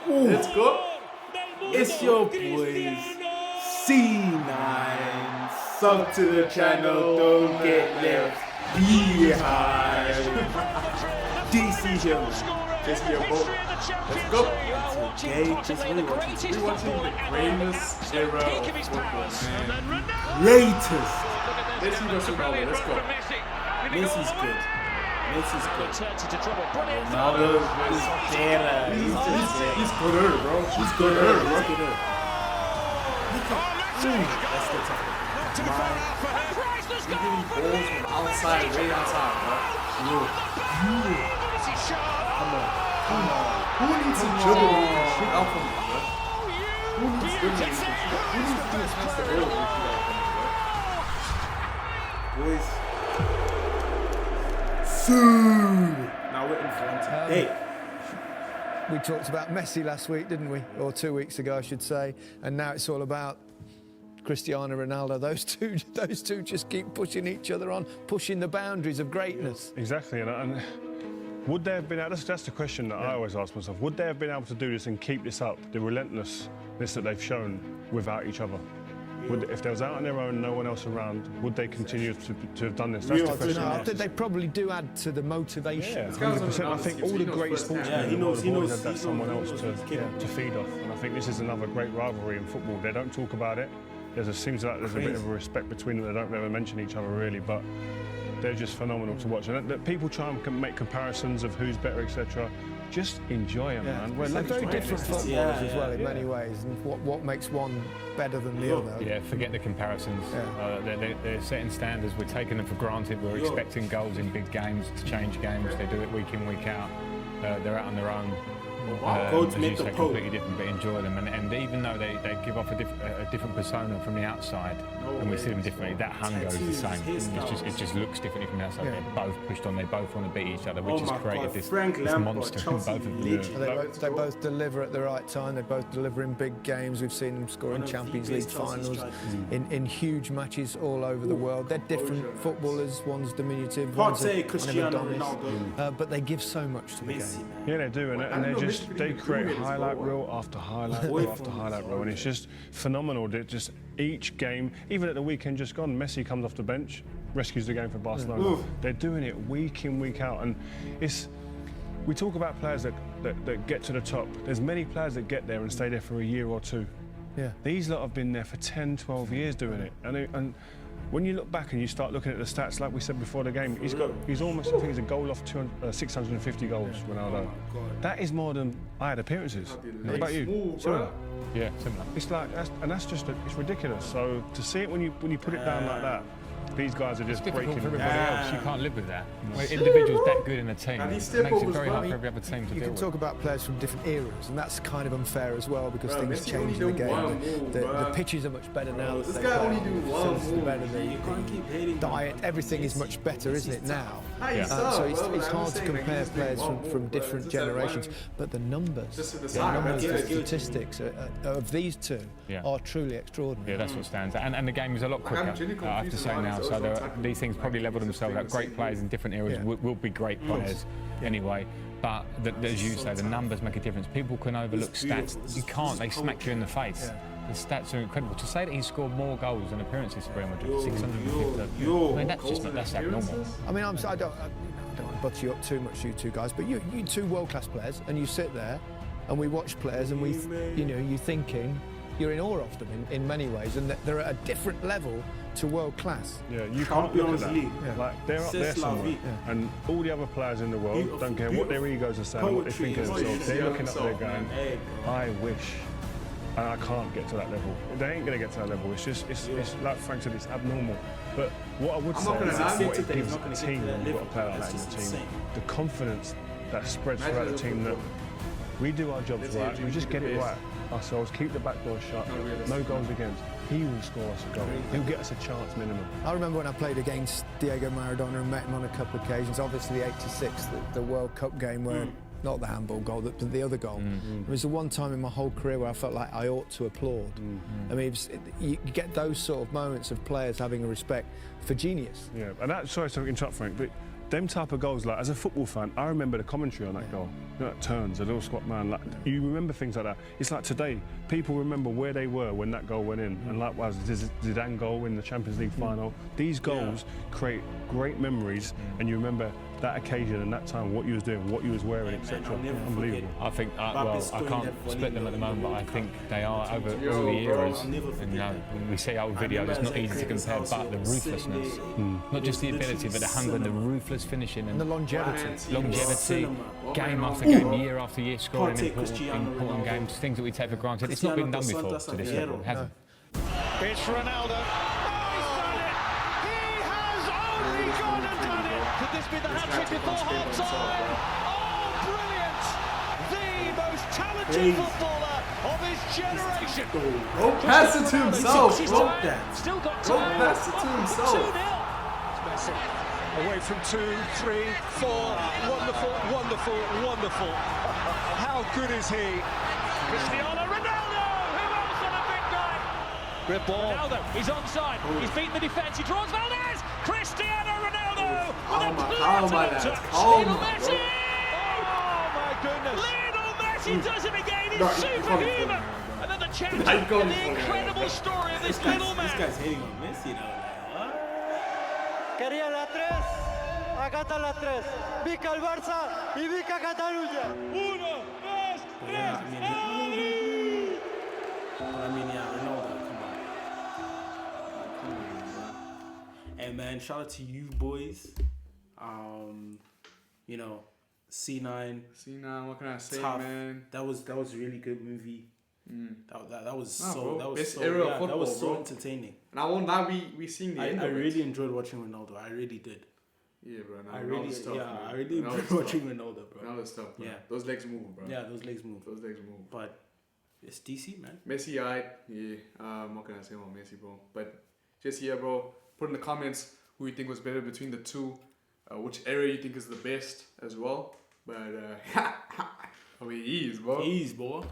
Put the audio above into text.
Let's go. It's your boys, C9. Sub to the channel, don't get left behind. DC here, man. Just your boat. Let's go. Today, just really watching the greatest era of football, man. Greatest. Let's see what's Ronaldo. Let's go. Messi's good. Messi's good. Ronaldo is better. He's gooder, bro. He's gooder, bro. That's the time. He's getting balls from outside, way outside, bro. Come on. Who needs to dribble and shoot out from him, bro? Who needs to do a pass the ball and shoot out from him, bro? Boys. Food. Now we're in front. Hey. We talked about Messi last week, didn't we? Or 2 weeks ago, I should say. And now it's all about Cristiano, Ronaldo. Those two just keep pushing each other on, pushing the boundaries of greatness. Exactly, and would they have been able, that's the question that I always ask myself, would they have been able to do this and keep this up, the relentlessness that they've shown without each other? If they was out on their own, no one else around, would they continue to have done this? That's the question. No, they probably do add to the motivation. Yeah, 100%. I think all the great sportsmen in the world have always had that someone else to feed off. And I think this is another great rivalry in football. They don't talk about it. Seems like there's a bit of a respect between them. They don't ever mention each other really, but they're just phenomenal to watch. And that people try and make comparisons of who's better, etc. Just enjoy them, man. They're very different footballers as well in many ways. And what makes one better than the other? Yeah, forget the comparisons. They're setting standards. We're taking them for granted. We're expecting goals in big games to change games. They do it week in, week out. They're out on their own. As you say, completely different, but enjoy them. And even though they give off a different persona from the outside, and we see them differently, that hunger is the same. It just looks differently from the outside. They're both pushed on. They both want to beat each other, which has created this monster in both of them. They both deliver at the right time. They both deliver in big games. We've seen them score in Champions League finals, in huge matches all over the world. They're different footballers. One's diminutive, one's Cristiano, Ronaldo, but they give so much to the game. Yeah, they do, and they create highlight reel after highlight reel after highlight reel, and it's just phenomenal. That just each game, even at the weekend just gone, Messi comes off the bench, rescues the game for Barcelona. They're doing it week in, week out, and we talk about players that get to the top. There's many players that get there and stay there for a year or two. Yeah. These lot have been there for 10, 12 years doing it, and when you look back and you start looking at the stats, like we said before the game, he's almost, I think he's a goal off 650 goals, Ronaldo. That is more than I had appearances. What about you? Similar? Yeah, similar. It's like, it's ridiculous. So to see it when you put it down like that, these guys are just breaking. For everybody else, you can't live with that. When individuals that good in a team, it makes it very hard for every other team to deal with. You can talk about players from different eras, and that's kind of unfair as well because things change in the game. The pitches are much better now. This guy only do one move. Diet, everything is much better, isn't it now? So it's hard to compare players from different generations, but the numbers, the statistics of these two are truly extraordinary. Yeah, that's what stands out. And the game is a lot quicker, I have to say now. So these things probably level themselves out. Great players in different eras will be great players anyway. But as you say, the numbers make a difference. People can overlook stats. You can't. They smack you in the face. The stats are incredible. To say that he's scored more goals than appearances for Real Madrid, 650. I mean, that's abnormal. I mean, I don't want to butter you up too much, you two guys, but you two world-class players, and you sit there, and we watch players, and you're thinking, you're in awe of them in many ways, and they're at a different level to world class. Yeah, you can't look at that. Like they're up there somewhere, and all the other players in the world don't care what their egos are saying, what they think of themselves. They're looking up there going, I wish, and I can't get to that level. They ain't gonna get to that level. It's like Frank said, it's abnormal. But what I would say is what it gives a team when you've got a player like that in the team, the confidence that spreads throughout the team that we do our jobs right, we just get it right ourselves, keep the back door shut, no goals against. He will score us a goal. He'll get us a chance minimum. I remember when I played against Diego Maradona and met him on a couple of occasions, obviously '86, the World Cup game where, not the handball goal, but the other goal. It was the one time in my whole career where I felt like I ought to applaud. I mean, you get those sort of moments of players having a respect for genius. Yeah, and that, sorry to interrupt, Frank, but them type of goals, like as a football fan, I remember the commentary on that goal. You know, that turns, a little squat man, like you remember things like that. It's like today, people remember where they were when that goal went in, and likewise, Zidane goal in the Champions League final. These goals create great memories, and you remember that occasion and that time, what you was doing, what you was wearing, etc. Unbelievable. I think, well, I can't split them at the moment, but I think they are over all the eras. And you know, when we see old videos, it's not easy to compare, but the ruthlessness, not just the ability, but the hunger and the ruthless finishing and the longevity, game after game, year after year, scoring important games, things that we take for granted. It's not been done before to this level, it hasn't. It's Ronaldo. Could this be the hat-trick before half-time? Oh, brilliant! The most talented footballer of his generation. Go pass it to himself. Still got time. Go pass it to himself. 2-0. Messi away from 2, 3, 4. Wonderful, wonderful, wonderful. How good is he? Cristiano Ronaldo. Who else on a big night? Good ball. Ronaldo, he's onside. He's beaten the defence. He draws Valdez. Cristiano Ronaldo. Calm my Messi! Oh my goodness! Lionel Messi does it again! He's superhuman! Another chapter in the incredible story of this little man. This guy's hating on Messi now. Quería la 3, acá está la 3. Vica el Barça y Vica Cataluña. 1, 2, 3. Ronaldo, come on. Hey man, shout out to you boys. You know, C9. C9, what can I say, tough. man? That was a really good movie. That was best era of football, that was so bro. entertaining. And I won't lie, we seen the end I of it. really enjoyed watching Ronaldo. I really did. Yeah, bro. I really enjoyed watching Ronaldo, bro. Ronaldo's tough, bro. Yeah. Those legs move, bro. Yeah, those legs move. But it's DC, man. Messi, what can I say about Messi, bro? But just here, bro, put in the comments who you think was better between the two, which area you think is the best as well. But, I mean, he is, bro. He is, boy.